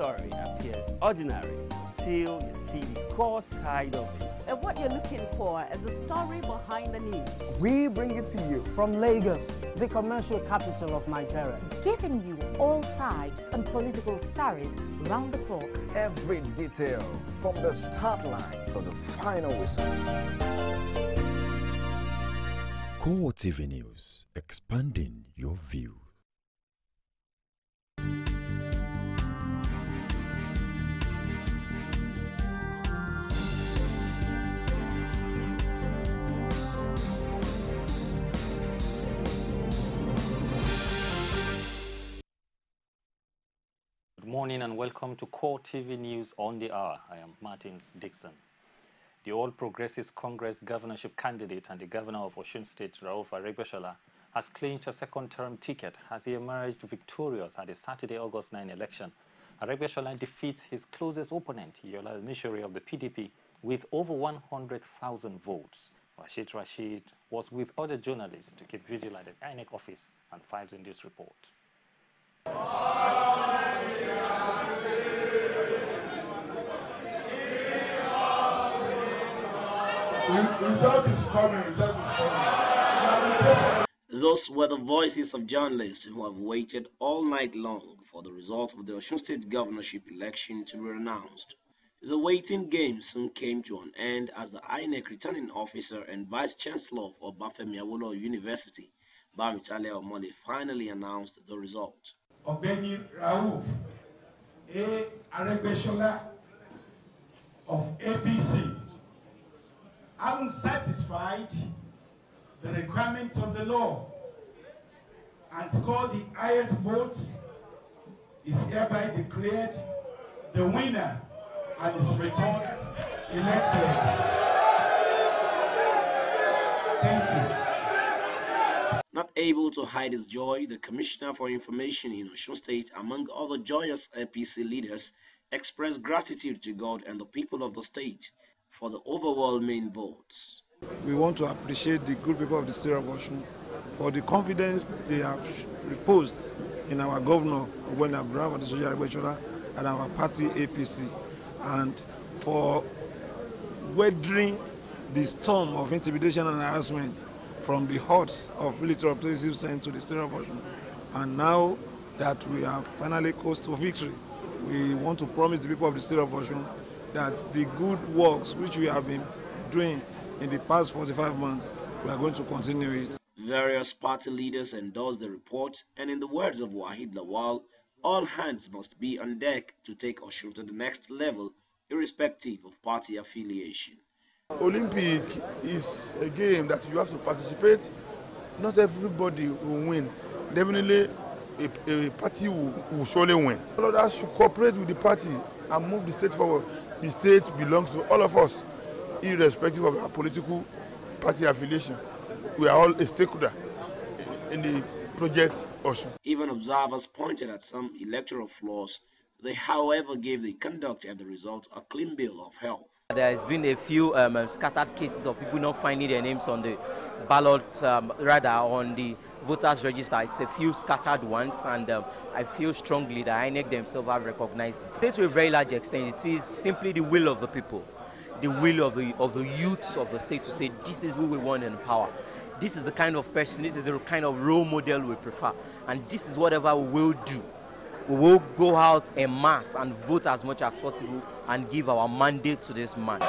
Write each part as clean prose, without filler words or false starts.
story appears ordinary till you see the core side of it. And what you're looking for is a story behind the news. We bring it to you from Lagos, the commercial capital of Nigeria. Giving you all sides and political stories round the clock. Every detail from the start line to the final whistle. CoreTV News, expanding your view. Good morning and welcome to CoreTV News on the Hour. I am Martins Dixon. The All Progressives Congress governorship candidate and the governor of Osun State, Rauf Aregbesola, has clinched a second-term ticket as he emerged victorious at the Saturday, August 9 election. Aregbesola defeats his closest opponent, Yola Mishori of the PDP, with over 100,000 votes. Rashid was with other journalists to keep vigil at the INEC office and files in this report. Result is coming. Those were the voices of journalists who have waited all night long for the result of the Osun State governorship election to be announced. The waiting game soon came to an end as the INEC returning officer and vice chancellor of Obafemi Awolowo University, Bamitale Omole, finally announced the result. Ogbeni Rauf Aregbesola of APC, having satisfied the requirements of the law and scored the highest votes, is hereby declared the winner and is returned elected. Thank you. Not able to hide his joy, the Commissioner for Information in Osun State, among other joyous APC leaders, expressed gratitude to God and the people of the state for the overwhelming votes. We want to appreciate the good people of the state of Osun for the confidence they have reposed in our governor, Ogbeni Aregbesola, and our party APC, and for weathering the storm of intimidation and harassment from the hordes of military operatives sent to the state of Osun. And now that we are finally close to victory, we want to promise the people of the state of Osun that the good works which we have been doing in the past 45 months, we are going to continue it. Various party leaders endorsed the report, and in the words of Wahid Lawal, all hands must be on deck to take Osun to the next level, irrespective of party affiliation. Olympic is a game that you have to participate. Not everybody will win. Definitely a party will surely win. All of us should cooperate with the party and move the state forward. The state belongs to all of us, irrespective of our political party affiliation. We are all a stakeholder in the project Osun. Even observers pointed at some electoral flaws. They, however, gave the conduct and the result a clean bill of health. There has been a few scattered cases of people not finding their names on the ballot, rather on the voters register. It's a few scattered ones, and I feel strongly that INEC themselves have recognized it. To a very large extent, it is simply the will of the people, the will of the youths of the state to say, this is who we want in power. This is the kind of person, this is the kind of role model we prefer, and this is whatever we will do. We will go out en masse and vote as much as possible and give our mandate to this man.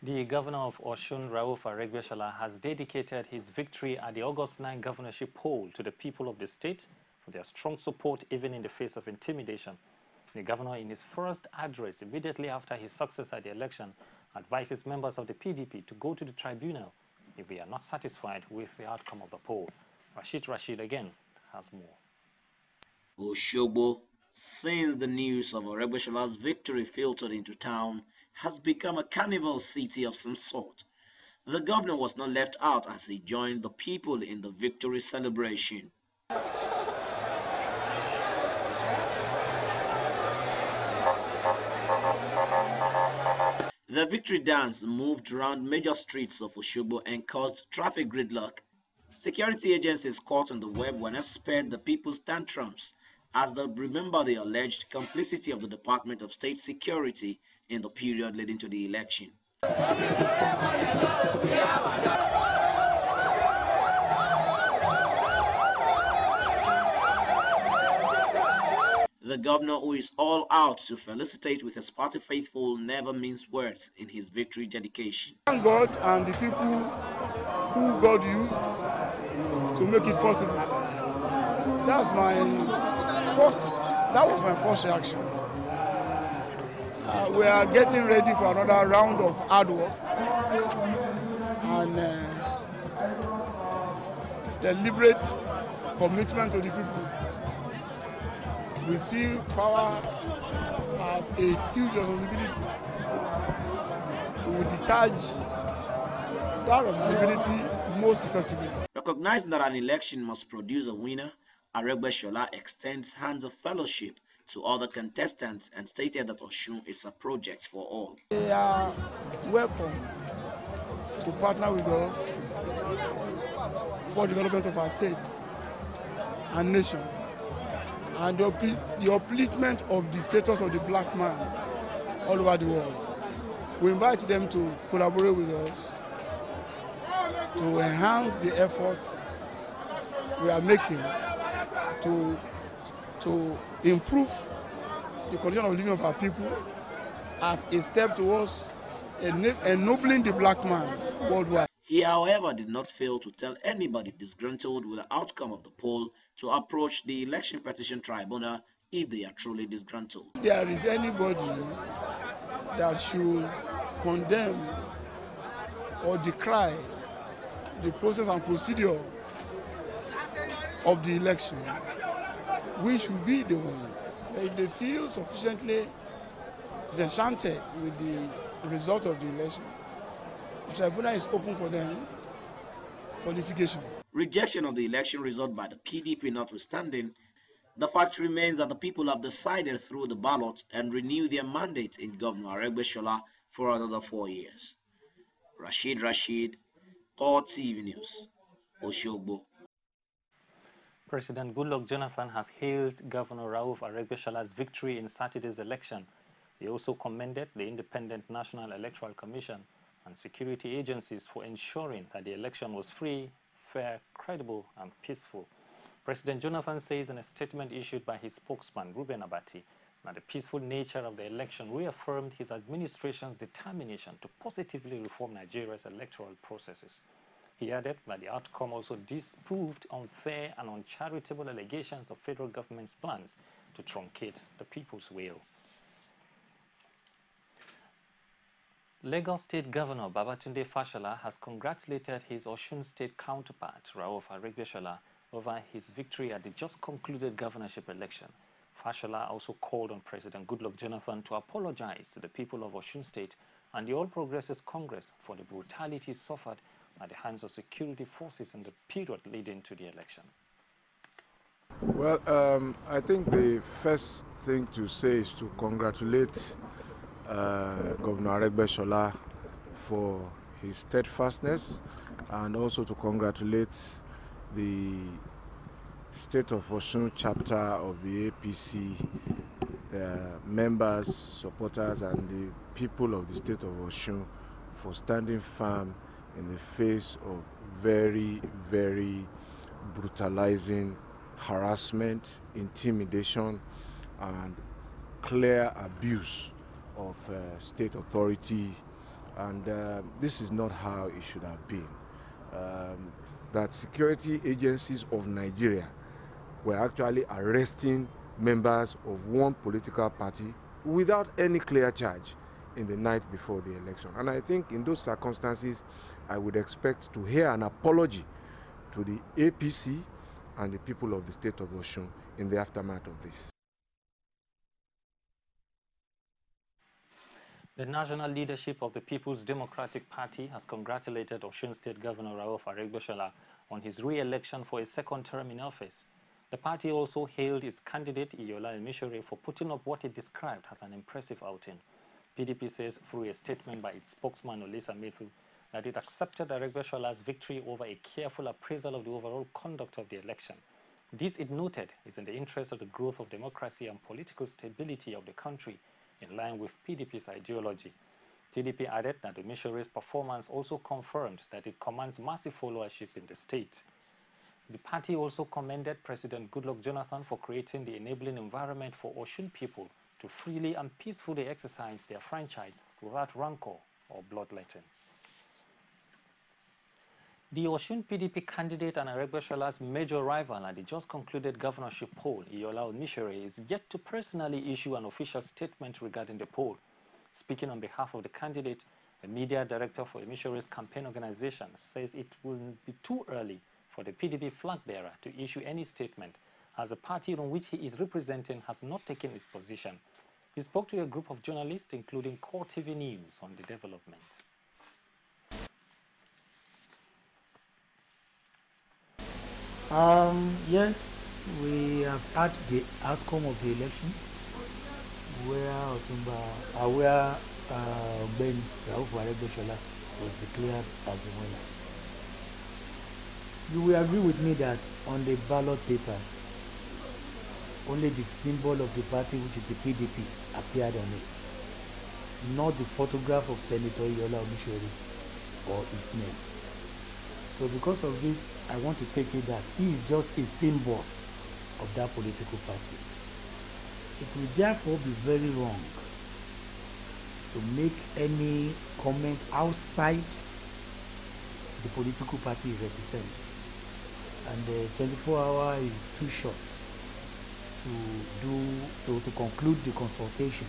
The governor of Osun, Rauf Aregbesola, has dedicated his victory at the August 9 governorship poll to the people of the state for their strong support even in the face of intimidation. The governor, in his first address immediately after his success at the election, advises members of the PDP to go to the tribunal if they are not satisfied with the outcome of the poll. Rashid again has more. Osogbo, since the news of Aregbesola's victory filtered into town, has become a carnival city of some sort. The governor was not left out as he joined the people in the victory celebration. The victory dance moved around major streets of Osogbo and caused traffic gridlock. Security agencies caught on the web when spared the people's tantrums as they remember the alleged complicity of the Department of State Security in the period leading to the election. The governor, who is all out to felicitate with his party faithful, never minced words in his victory dedication. Thank God and the people who God used to make it possible. That was my first reaction. We are getting ready for another round of hard work and deliberate commitment to the people. We see power as a huge responsibility. We will discharge that responsibility most effectively. Recognizing that an election must produce a winner, Aregbesola extends hands of fellowship to other contestants and stated that Osun is a project for all. They are welcome to partner with us for the development of our state and nation, and the upliftment of the status of the black man all over the world. We invite them to collaborate with us to enhance the effort we are making to improve the condition of living of our people as a step towards ennobling the black man worldwide. He, however, did not fail to tell anybody disgruntled with the outcome of the poll to approach the Election Petition Tribunal if they are truly disgruntled. If there is anybody that should condemn or decry the process and procedure of the election, we should be the ones. If they feel sufficiently disenchanted with the result of the election, the tribunal is open for them for litigation. Rejection of the election result by the PDP notwithstanding, the fact remains that the people have decided through the ballot and renew their mandate in Governor Aregbesola for another 4 years. Rashid, CoreTV News, Osogbo. President Goodluck Jonathan has hailed Governor Rauf Aregbesola's victory in Saturday's election. He also commended the Independent National Electoral Commission and security agencies for ensuring that the election was free, fair, credible, and peaceful. President Jonathan says in a statement issued by his spokesman, Ruben Abati, that the peaceful nature of the election reaffirmed his administration's determination to positively reform Nigeria's electoral processes. He added that the outcome also disproved unfair and uncharitable allegations of federal government's plans to truncate the people's will. Lagos State Governor Babatunde Fashola has congratulated his Osun State counterpart, Rauf Aregbesola, over his victory at the just concluded governorship election. Fashola also called on President Goodluck Jonathan to apologize to the people of Osun State and the All Progressives Congress for the brutality suffered at the hands of security forces in the period leading to the election. Well, I think the first thing to say is to congratulate Governor Aregbesola for his steadfastness, and also to congratulate the State of Osun chapter of the APC, members, supporters, and the people of the State of Osun for standing firm in the face of very, very brutalizing harassment, intimidation, and clear abuse of state authority. And this is not how it should have been. That security agencies of Nigeria were actually arresting members of one political party without any clear charge in the night before the election. And I think in those circumstances, I would expect to hear an apology to the APC and the people of the State of Osun in the aftermath of this. The national leadership of the People's Democratic Party has congratulated Osun State Governor Rauf Aregbesola on his re-election for a second term in office. The party also hailed its candidate, Iyola Emisore, for putting up what it described as an impressive outing. PDP says through a statement by its spokesman Olisa Mefu that it accepted Aregbesolah's victory over a careful appraisal of the overall conduct of the election. This, it noted, is in the interest of the growth of democracy and political stability of the country, in line with PDP's ideology. PDP added that the missionary's performance also confirmed that it commands massive followership in the state. The party also commended President Goodluck Jonathan for creating the enabling environment for Osun people to freely and peacefully exercise their franchise without rancor or bloodletting. The Osun PDP candidate and Aregbesolah's major rival at the just concluded governorship poll, Iyola Omishere, is yet to personally issue an official statement regarding the poll. Speaking on behalf of the candidate, the media director for Omishere's campaign organization says it will be too early for the PDP flag bearer to issue any statement, as the party on which he is representing has not taken its position. He spoke to a group of journalists, including CoreTV News, on the development. Yes, we have had the outcome of the election, where Ben Rauf Aregbesola was declared as the winner. You will agree with me that on the ballot papers, only the symbol of the party, which is the PDP, appeared on it, not the photograph of Senator Iyola Omishere or his name. So because of this, I want to take it that he is just a symbol of that political party. It will therefore be very wrong to make any comment outside the political party he represents. And 24 hours is too short to conclude the consultation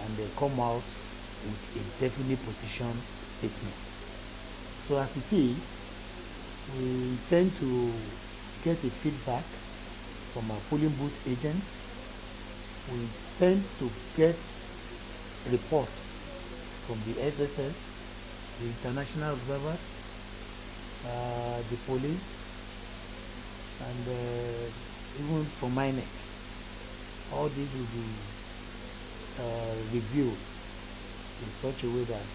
and come out with a definite position statement. So as it is, we intend to get a feedback from our polling booth agents. We intend to get reports from the SSS, the international observers, the police, and even from INEC. All these will be reviewed in such a way that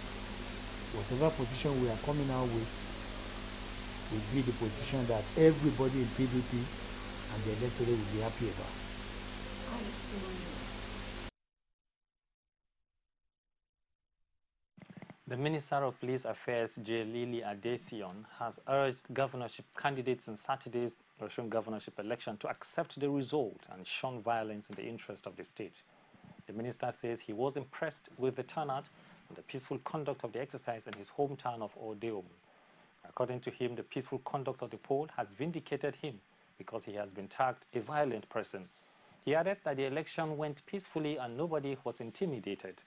whatever position we are coming out with will be the position that everybody in PDP and the electorate will be happy about. The Minister of Police Affairs, J. Lili Adesion, has urged governorship candidates in Saturday's Russian governorship election to accept the result and shun violence in the interest of the state. The minister says he was impressed with the turnout and the peaceful conduct of the exercise in his hometown of Odeum. According to him, the peaceful conduct of the poll has vindicated him because he has been tagged a violent person. He added that the election went peacefully and nobody was intimidated.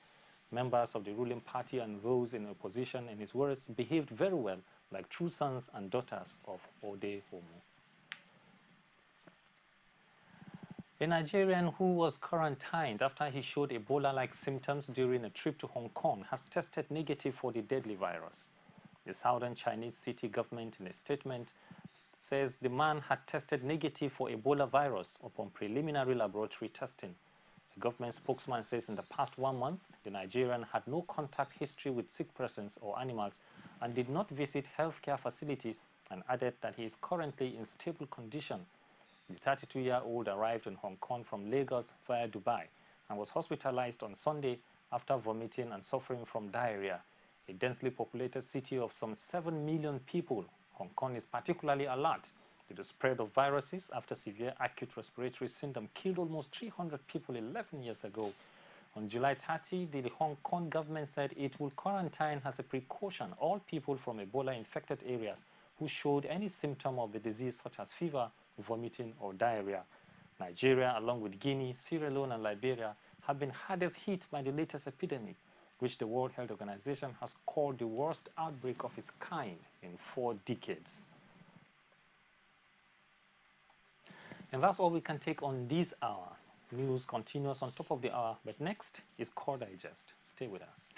Members of the ruling party and those in opposition, in his words, behaved very well, like true sons and daughters of Ode Omu. A Nigerian who was quarantined after he showed Ebola-like symptoms during a trip to Hong Kong has tested negative for the deadly virus. The southern Chinese city government, in a statement, says the man had tested negative for Ebola virus upon preliminary laboratory testing. The government spokesman says in the past 1 month, the Nigerian had no contact history with sick persons or animals and did not visit healthcare facilities, and added that he is currently in stable condition. The 32-year-old arrived in Hong Kong from Lagos via Dubai and was hospitalized on Sunday after vomiting and suffering from diarrhea. A densely populated city of some 7 million people, Hong Kong is particularly alert to the spread of viruses after severe acute respiratory syndrome killed almost 300 people 11 years ago. On July 30, the Hong Kong government said it will quarantine as a precaution all people from Ebola-infected areas who showed any symptom of the disease such as fever, vomiting or diarrhea. Nigeria, along with Guinea, Sierra Leone and Liberia, have been hardest hit by the latest epidemic, which the World Health Organization has called the worst outbreak of its kind in 4 decades. And that's all we can take on this hour. News continues on top of the hour, but next is Core Digest. Stay with us.